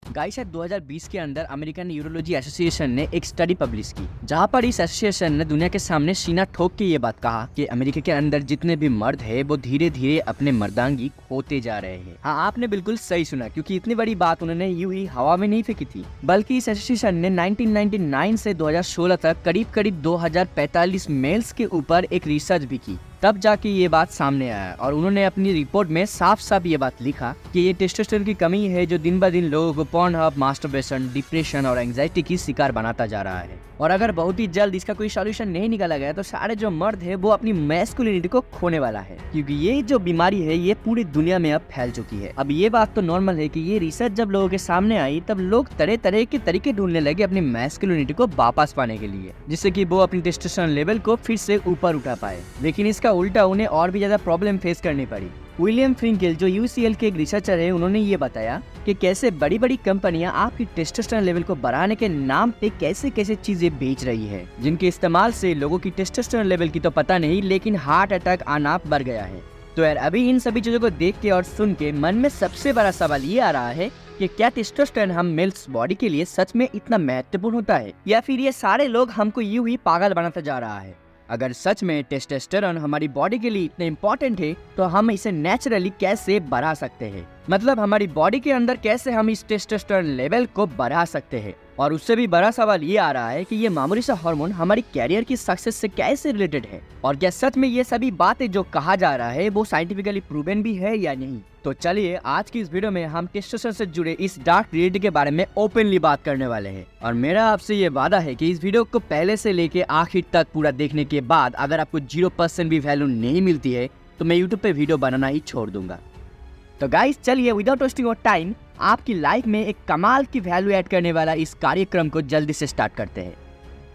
Guys शायद 2020 के अंदर अमेरिकन यूरोलॉजी एसोसिएशन ने एक स्टडी पब्लिश की, जहां पर इस एसोसिएशन ने दुनिया के सामने सीना ठोक के ये बात कहा कि अमेरिका के अंदर जितने भी मर्द है वो धीरे धीरे अपने मर्दांगी खोते जा रहे हैं। हाँ, आपने बिल्कुल सही सुना, क्योंकि इतनी बड़ी बात उन्होंने यूं ही हवा में नहीं फेंकी थी, बल्कि इस एसोसिएशन ने 1999 से 2016 तक करीब 2045 मेल्स के ऊपर एक रिसर्च भी की। तब जाके ये बात सामने आया और उन्होंने अपनी रिपोर्ट में साफ साफ ये बात लिखा कि ये टेस्टोस्टेरोन की कमी है जो दिन ब दिन लोगों को पोर्नहब, मास्टरबेशन, डिप्रेशन और एंजाइटी की शिकार बनाता जा रहा है। और अगर बहुत ही जल्द इसका कोई सॉल्यूशन नहीं निकाला गया तो सारे जो मर्द है वो अपनी मैस्कुलिनिटी को खोने वाला है, क्योंकि ये जो बीमारी है ये पूरी दुनिया में अब फैल चुकी है। अब ये बात तो नॉर्मल है कि ये रिसर्च जब लोगों के सामने आई तब लोग तरह तरह के तरीके ढूंढने लगे अपनी मैस्कुलिनिटी को वापस पाने के लिए, जिससे कि वो अपनी टेस्टोस्टेरोन लेवल को फिर से ऊपर उठा पाए। लेकिन इसका उल्टा उन्हें और भी ज्यादा प्रॉब्लम फेस करनी पड़ी। विलियम फ्रिंकेल जो यूसीएल के एक रिसर्चर है, उन्होंने ये बताया कि कैसे बड़ी बड़ी कंपनियां आपकी टेस्टोस्टेरोन लेवल को बढ़ाने के नाम पे कैसे कैसे चीजें बेच रही है, जिनके इस्तेमाल से लोगों की टेस्टोस्टेरोन लेवल की तो पता नहीं, लेकिन हार्ट अटैक आना बढ़ गया है। तो यार अभी इन सभी चीजों को देख के और सुन के मन में सबसे बड़ा सवाल ये आ रहा है कि क्या टेस्टोस्टेरोन हम मेल्स बॉडी के लिए सच में इतना महत्वपूर्ण होता है, या फिर ये सारे लोग हमको यूं ही पागल बनाता जा रहा है। अगर सच में टेस्टोस्टेरोन हमारी बॉडी के लिए इतने इम्पोर्टेंट है तो हम इसे नेचुरली कैसे बढ़ा सकते हैं, मतलब हमारी बॉडी के अंदर कैसे हम इस टेस्टोस्टेरोन लेवल को बढ़ा सकते हैं। और उससे भी बड़ा सवाल ये आ रहा है कि ये मामूली सा हार्मोन हमारी कैरियर की सक्सेस से कैसे रिलेटेड है, और क्या सच में ये सभी बातें जो कहा जा रहा है वो साइंटिफिकली प्रूवन भी है या नहीं। तो चलिए आज की इस वीडियो में हम टेस्टोस्टेरोन से जुड़े इस डार्क रियलिटी के बारे में ओपनली बात करने वाले हैं। और मेरा आपसे ये वादा है कि इस वीडियो को पहले से लेके आखिर तक पूरा देखने के बाद अगर आपको 0% भी वैल्यू नहीं मिलती है तो मैं यूट्यूब पे वीडियो बनाना ही छोड़ दूंगा। तो गाइस चलिए विदाउट वेस्टिंग ऑफ टाइम आपकी लाइफ में एक कमाल की वैल्यू ऐड करने वाला इस कार्यक्रम को जल्दी से स्टार्ट करते हैं।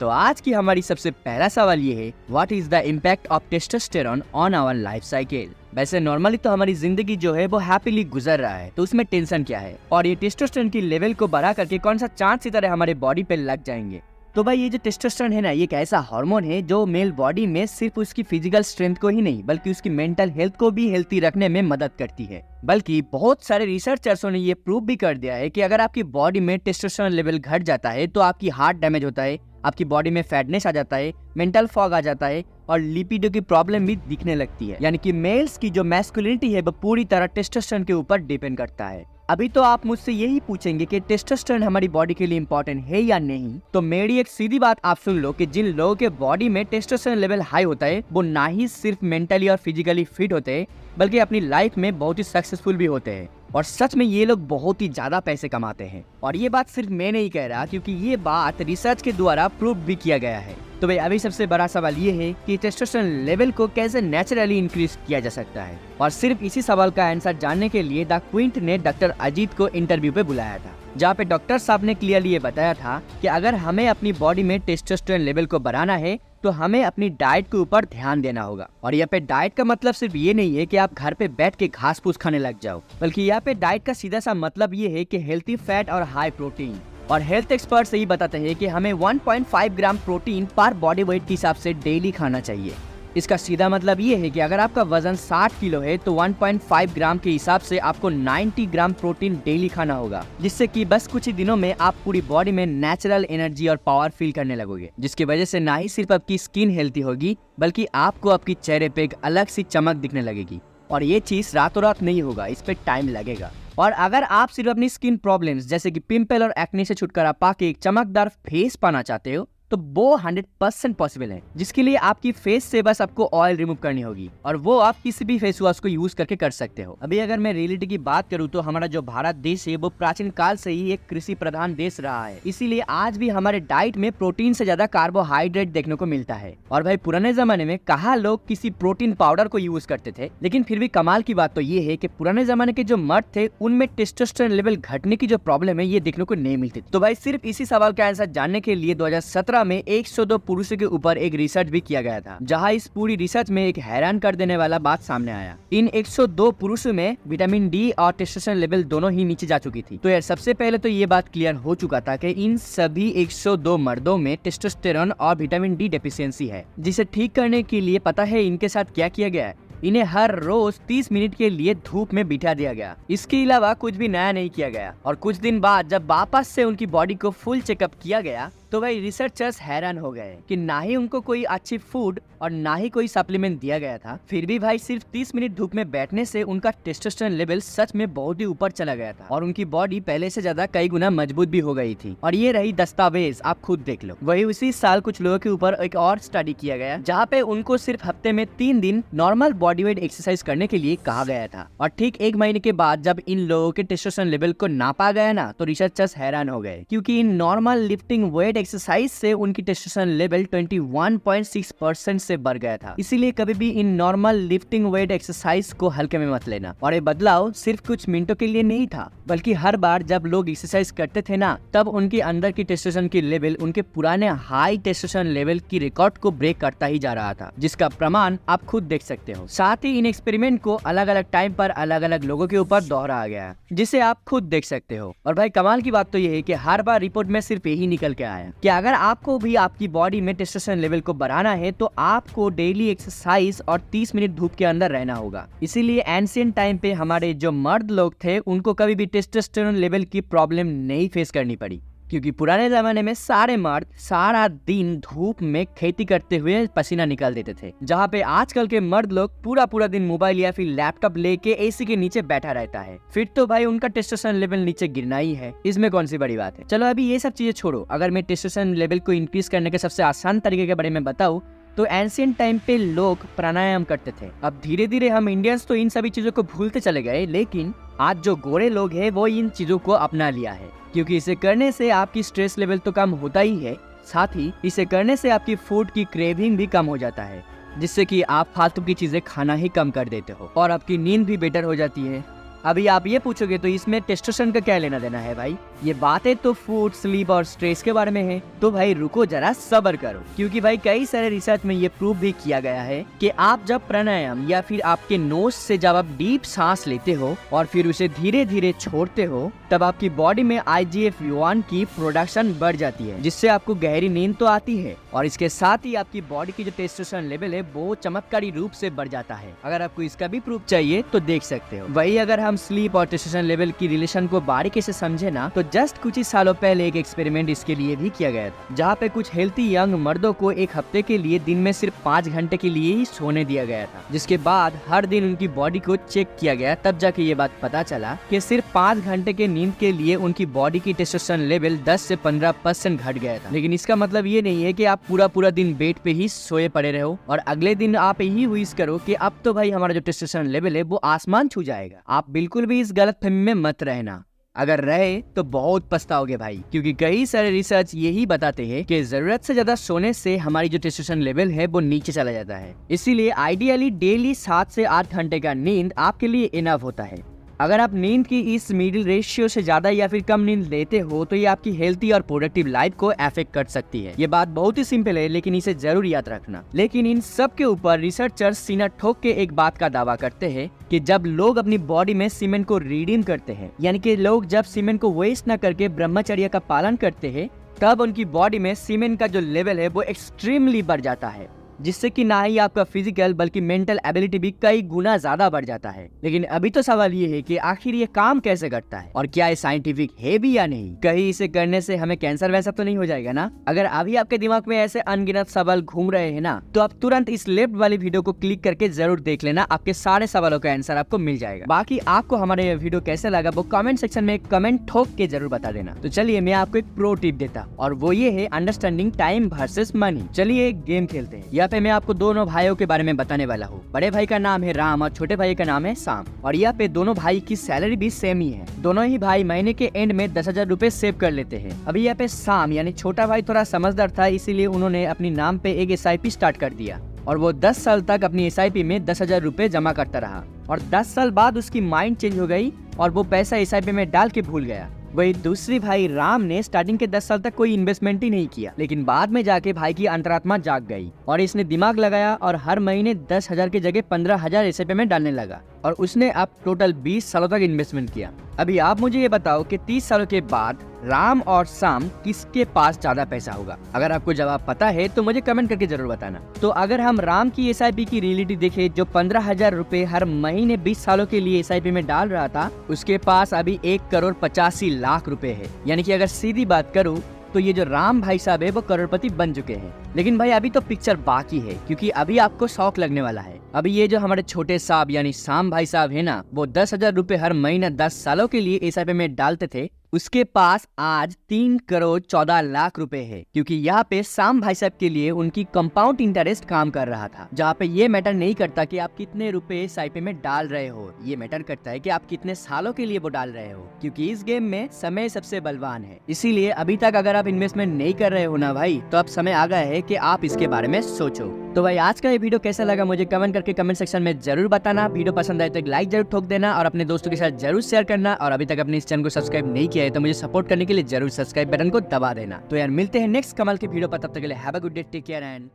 तो आज की हमारी सबसे पहला सवाल ये है, what is the impact of testosterone on our life cycle. वैसे नॉर्मली तो हमारी जिंदगी जो है वो हैप्पीली गुजर रहा है, तो उसमें टेंशन क्या है, और ये टेस्टोस्टेरोन की लेवल को बढ़ा करके कौन सा चांद सितारे हमारे बॉडी पे लग जाएंगे। तो भाई ये जो टेस्टोस्टेरोन है ना, ये एक ऐसा हार्मोन है जो मेल बॉडी में सिर्फ उसकी फिजिकल स्ट्रेंथ को ही नहीं बल्कि उसकी मेंटल हेल्थ को भी हेल्थी रखने में मदद करती है। बल्कि बहुत सारे रिसर्चर्सों ने ये प्रूव भी कर दिया है कि अगर आपकी बॉडी में टेस्टोस्टेरोन लेवल घट जाता है तो आपकी हार्ट डैमेज होता है, आपकी बॉडी में फैटनेस आ जाता है, मेंटल फॉग आ जाता है और लिपिडो की प्रॉब्लम भी दिखने लगती है। यानी कि मेल्स की जो मैस्कुलिनिटी है वो पूरी तरह टेस्टोस्टेरोन के ऊपर डिपेंड करता है। अभी तो आप मुझसे यही पूछेंगे कि टेस्टोस्टेरोन हमारी बॉडी के लिए इम्पोर्टेंट है या नहीं, तो मेरी एक सीधी बात आप सुन लो कि जिन लोगों के बॉडी में टेस्टोस्टेरोन लेवल हाई होता है वो ना ही सिर्फ मेंटली और फिजिकली फिट होते हैं बल्कि अपनी लाइफ में बहुत ही सक्सेसफुल भी होते हैं, और सच में ये लोग बहुत ही ज्यादा पैसे कमाते हैं। और ये बात सिर्फ मैं नहीं कह रहा, क्योंकि ये बात रिसर्च के द्वारा प्रूव भी किया गया है। तो भाई अभी सबसे बड़ा सवाल ये है कि टेस्टोस्टेरोन लेवल को कैसे नेचुरली इंक्रीज किया जा सकता है, और सिर्फ इसी सवाल का आंसर जानने के लिए द क्विंट ने डॉक्टर अजीत को इंटरव्यू पे बुलाया था, जहाँ पे डॉक्टर साहब ने क्लियरली ये बताया था कि अगर हमें अपनी बॉडी में टेस्टोस्टेरोन लेवल को बढ़ाना है तो हमें अपनी डाइट के ऊपर ध्यान देना होगा। और यहाँ पे डाइट का मतलब सिर्फ ये नहीं है कि आप घर पे बैठ के घास फूस खाने लग जाओ, बल्कि यहाँ पे डाइट का सीधा सा मतलब ये है कि हेल्थी फैट और हाई प्रोटीन। और हेल्थ एक्सपर्ट यही बताते हैं कि हमें 1.5 ग्राम प्रोटीन पर बॉडी वेट के हिसाब से डेली खाना चाहिए। इसका सीधा मतलब ये है कि अगर आपका वजन 60 किलो है तो 1.5 ग्राम के हिसाब से आपको 90 ग्राम प्रोटीन डेली खाना होगा, जिससे कि बस कुछ ही दिनों में आप पूरी बॉडी में नेचुरल एनर्जी और पावर फील करने लगोगे, जिसकी वजह से ना ही सिर्फ आपकी स्किन हेल्थी होगी बल्कि आपको आपकी चेहरे पे एक अलग सी चमक दिखने लगेगी। और ये चीज रातों रात नहीं होगा, इस पे टाइम लगेगा। और अगर आप सिर्फ अपनी स्किन प्रॉब्लम्स जैसे कि पिंपल और एक्ने से छुटकारा पाके एक चमकदार फेस पाना चाहते हो तो वो 100% पॉसिबल है, जिसके लिए आपकी फेस से बस आपको ऑयल रिमूव करनी होगी, और वो आप किसी भी फेस वॉश को यूज करके कर सकते हो। अभी अगर मैं रियलिटी की बात करूँ तो हमारा जो भारत देश है वो प्राचीन काल से ही एक कृषि प्रधान देश रहा है, इसीलिए आज भी हमारे डाइट में प्रोटीन से ज्यादा कार्बोहाइड्रेट देखने को मिलता है। और भाई पुराने जमाने में कहाँ लोग किसी प्रोटीन पाउडर को यूज करते थे, लेकिन फिर भी कमाल की बात तो ये है कि पुराने जमाने के जो मर्द थे उनमें टेस्टोस्टेरोन लेवल घटने की जो प्रॉब्लम है ये देखने को नहीं मिलती। तो भाई सिर्फ इसी सवाल का आंसर जानने के लिए 2017 में 102 पुरुषों के ऊपर एक रिसर्च भी किया गया था, जहां इस पूरी रिसर्च में एक हैरान कर देने वाला बात सामने आया। इन 102 पुरुषों में विटामिन डी और टेस्टोस्टेरोन लेवल दोनों ही नीचे जा चुकी थी। तो यार सबसे पहले तो ये बात क्लियर हो चुका था कि इन सभी 102 मर्दों में टेस्टोस्टेरोन और विटामिन डी डेफिशिएंसी है, जिसे ठीक करने के लिए पता है इनके साथ क्या किया गया है। इन्हें हर रोज 30 मिनट के लिए धूप में बिठा दिया गया। इसके अलावा कुछ भी नया नहीं किया गया और कुछ दिन बाद जब वापस से उनकी बॉडी को फुल चेकअप किया गया तो भाई रिसर्चर्स हैरान हो गए कि ना ही उनको कोई अच्छी फूड और ना ही कोई सप्लीमेंट दिया गया था, फिर भी भाई सिर्फ 30 मिनट धूप में बैठने से उनका टेस्टोस्टेरोन लेवल सच में बहुत ही ऊपर चला गया था और उनकी बॉडी पहले से ज्यादा कई गुना मजबूत भी हो गई थी। और ये रही दस्तावेज, आप खुद देख लो। वही उसी साल कुछ लोगों के ऊपर एक और स्टडी किया गया जहाँ पे उनको सिर्फ हफ्ते में 3 दिन नॉर्मल बॉडी वेट एक्सरसाइज करने के लिए कहा गया था और ठीक 1 महीने के बाद जब इन लोगों के टेस्टोस्टेरोन लेवल को नापा गया ना तो रिसर्चर्स हैरान हो गए, क्योंकि in normal lifting weight exercise से उनकी टेस्टोस्टेरोन लेवल 21.6% से बढ़ गया था। इसीलिए कभी भी in normal lifting weight exercise को हल्के में मत लेना। और ये बदलाव सिर्फ कुछ मिनटों के लिए नहीं था, बल्कि हर बार जब लोग एक्सरसाइज करते थे ना तब उनके अंदर की टेस्टोस्टेरोन की लेवल उनके पुराने हाई टेस्टोस्टेरोन लेवल की रिकॉर्ड को ब्रेक करता ही जा रहा था, जिसका प्रमाण आप खुद देख सकते हो। साथ ही इन एक्सपेरिमेंट को अलग अलग टाइम पर अलग अलग लोगों के ऊपर दोहराया गया, जिसे आप खुद देख सकते हो। और भाई कमाल की बात तो ये है कि हर बार रिपोर्ट में सिर्फ यही निकल के आया कि अगर आपको भी आपकी बॉडी में टेस्टोस्टेरोन लेवल को बढ़ाना है तो आपको डेली एक्सरसाइज और 30 मिनट धूप के अंदर रहना होगा। इसीलिए एंशिएंट टाइम पे हमारे जो मर्द लोग थे उनको कभी भी टेस्टोस्टेरोन लेवल की प्रॉब्लम नहीं फेस करनी पड़ी, क्योंकि पुराने जमाने में सारे मर्द सारा दिन धूप में खेती करते हुए पसीना निकाल देते थे, जहाँ पे आजकल के मर्द लोग पूरा दिन मोबाइल या फिर लैपटॉप लेके एसी के नीचे बैठा रहता है। फिर तो भाई उनका टेस्टोस्टेरोन लेवल नीचे गिरना ही है, इसमें कौन सी बड़ी बात है। चलो अभी ये सब चीजें छोड़ो, अगर मैं टेस्टोस्टेरोन लेवल को इंक्रीज करने के सबसे आसान तरीके के बारे में बताऊँ तो एंशिएंट टाइम पे लोग प्राणायाम करते थे। अब धीरे धीरे हम इंडियंस तो इन सभी चीजों को भूलते चले गए, लेकिन आज जो गोरे लोग हैं वो इन चीजों को अपना लिया है, क्योंकि इसे करने से आपकी स्ट्रेस लेवल तो कम होता ही है, साथ ही इसे करने से आपकी फूड की क्रेविंग भी कम हो जाता है, जिससे कि आप फालतू की चीजें खाना ही कम कर देते हो और आपकी नींद भी बेटर हो जाती है। अभी आप ये पूछोगे तो इसमें टेस्टोस्टेरोन का क्या लेना देना है भाई, ये बातें तो फूड, स्लीप और स्ट्रेस के बारे में है। तो भाई रुको जरा, सब्र करो, क्योंकि भाई कई सारे रिसर्च में ये प्रूव भी किया गया है कि आप जब प्राणायाम या फिर आपके नोज से जब आप डीप सांस लेते हो और फिर उसे धीरे धीरे छोड़ते हो तब आपकी बॉडी में IGF-1 की प्रोडक्शन बढ़ जाती है, जिससे आपको गहरी नींद तो आती है और इसके साथ ही आपकी बॉडी की जो टेस्टोस्टेरोन लेवल है वो चमत्कारी रूप से बढ़ जाता है। अगर आपको इसका भी प्रूफ चाहिए तो देख सकते हो। वही अगर हम स्लीप और टेस्टोस्टेरोन लेवल की रिलेशन को बारीकी से समझे ना तो जस्ट कुछ ही सालों पहले एक एक्सपेरिमेंट इसके लिए भी किया गया था, जहाँ पे कुछ हेल्थी यंग मर्दों को एक हफ्ते के लिए दिन में सिर्फ 5 घंटे के लिए ही सोने दिया गया था, जिसके बाद हर दिन उनकी बॉडी को चेक किया गया। तब जाके ये बात पता चला कि सिर्फ 5 घंटे के नींद के लिए उनकी बॉडी की टेस्टोस्टेरोन लेवल 10 से 15% घट गया था। लेकिन इसका मतलब ये नहीं है कि आप पूरा दिन बेड पे ही सोए पड़े रहो और अगले दिन आप यही विश करो कि अब तो भाई हमारा जो टेस्टोस्टेरोन लेवल है वो आसमान छू जाएगा। आप बिल्कुल भी इस गलतफहमी में मत रहना, अगर रहे तो बहुत पछताओगे भाई, क्योंकि कई सारे रिसर्च यही बताते हैं कि जरूरत से ज्यादा सोने से हमारी जो टेस्टोस्टेरोन लेवल है वो नीचे चला जाता है। इसीलिए आइडियली डेली 7 से 8 घंटे का नींद आपके लिए इनफ होता है। अगर आप नींद की इस मिडिल रेशियो से ज्यादा या फिर कम नींद लेते हो तो ये आपकी हेल्थी और प्रोडक्टिव लाइफ को अफेक्ट कर सकती है। ये बात बहुत ही सिंपल है, लेकिन इसे जरूर याद रखना। लेकिन इन सब के ऊपर रिसर्चर्स सीना ठोक के एक बात का दावा करते हैं कि जब लोग अपनी बॉडी में सीमेंट को रिडीम करते हैं, यानी कि लोग जब सीमेंट को वेस्ट न करके ब्रह्मचर्य का पालन करते हैं, तब उनकी बॉडी में सीमेंट का जो लेवल है वो एक्सट्रीमली बढ़ जाता है, जिससे कि ना ही आपका फिजिकल बल्कि मेंटल एबिलिटी भी कई गुना ज्यादा बढ़ जाता है। लेकिन अभी तो सवाल ये है कि आखिर ये काम कैसे करता है और क्या ये साइंटिफिक है भी या नहीं। कहीं इसे करने से हमें कैंसर वैसा तो नहीं हो जाएगा ना। अगर अभी आपके दिमाग में ऐसे अनगिनत सवाल घूम रहे हैं ना तो आप तुरंत इस लेफ्ट वाली वीडियो को क्लिक करके जरूर देख लेना, आपके सारे सवालों का आंसर आपको मिल जाएगा। बाकी आपको हमारा ये वीडियो कैसे लगा वो कमेंट सेक्शन में कमेंट ठोक के जरूर बता देना। तो चलिए मैं आपको एक प्रो टिप देता और वो ये है अंडरस्टैंडिंग टाइम वर्सेस मनी। चलिए एक गेम खेलते हैं। यहाँ पे मैं आपको दोनों भाइयों के बारे में बताने वाला हूँ। बड़े भाई का नाम है राम और छोटे भाई का नाम है शाम, और यहाँ पे दोनों भाई की सैलरी भी सेम ही है। दोनों ही भाई महीने के एंड में 10,000 रुपए सेव कर लेते हैं। अभी यहाँ पे शाम यानी छोटा भाई थोड़ा समझदार था, इसीलिए उन्होंने अपनी नाम पे एक SIP स्टार्ट कर दिया और वो 10 साल तक अपनी SIP में 10,000 रुपए जमा करता रहा। और 10 साल बाद उसकी माइंड चेंज हो गई और वो पैसा SIP में डाल के भूल गया। वही दूसरी भाई राम ने स्टार्टिंग के 10 साल तक कोई इन्वेस्टमेंट ही नहीं किया, लेकिन बाद में जाके भाई की अंतरात्मा जाग गई और इसने दिमाग लगाया और हर महीने 10,000 की जगह 15,000 SIP में डालने लगा। और उसने अब टोटल 20 सालों तक इन्वेस्टमेंट किया। अभी आप मुझे ये बताओ कि 30 सालों के बाद राम और शाम किसके पास ज्यादा पैसा होगा? अगर आपको जवाब पता है तो मुझे कमेंट करके जरूर बताना। तो अगर हम राम की SIP की रियलिटी देखें, जो 15,000 रुपए हर महीने 20 सालों के लिए SIP में डाल रहा था, उसके पास अभी 1,85,00,000 रुपए है। यानी कि अगर सीधी बात करूं तो ये जो राम भाई साहब है वो करोड़पति बन चुके हैं। लेकिन भाई अभी तो पिक्चर बाकी है, क्योंकि अभी आपको शौक लगने वाला है। अभी ये जो हमारे छोटे साहब यानी शाम भाई साहब है ना, वो 10,000 रुपए हर महीना 10 सालों के लिए SIP में डालते थे, उसके पास आज 3,14,00,000 रुपए है। क्योंकि यहाँ पे शाम भाई साहब के लिए उनकी कंपाउंड इंटरेस्ट काम कर रहा था, जहाँ पे ये मैटर नहीं करता कि आप कितने रुपए SIP में डाल रहे हो, ये मैटर करता है कि आप कितने सालों के लिए वो डाल रहे हो। क्योंकि इस गेम में समय सबसे बलवान है, इसीलिए अभी तक अगर आप इन्वेस्टमेंट नहीं कर रहे हो ना भाई, तो अब समय आ गया है कि आप इसके बारे में सोचो। तो भाई आज का ये वीडियो कैसा लगा मुझे कमेंट करके कमेंट सेक्शन में जरूर बताना। वीडियो पसंद आए तो एक लाइक जरूर ठोक देना और अपने दोस्तों के साथ जरूर शेयर करना। और अभी तक अपने इस चैनल को सब्सक्राइब नहीं किया है तो मुझे सपोर्ट करने के लिए जरूर सब्सक्राइब बटन को दबा देना। तो यार मिलते हैं नेक्स्ट कमाल के वीडियो पर, तब तक के लिए have a good day, take care and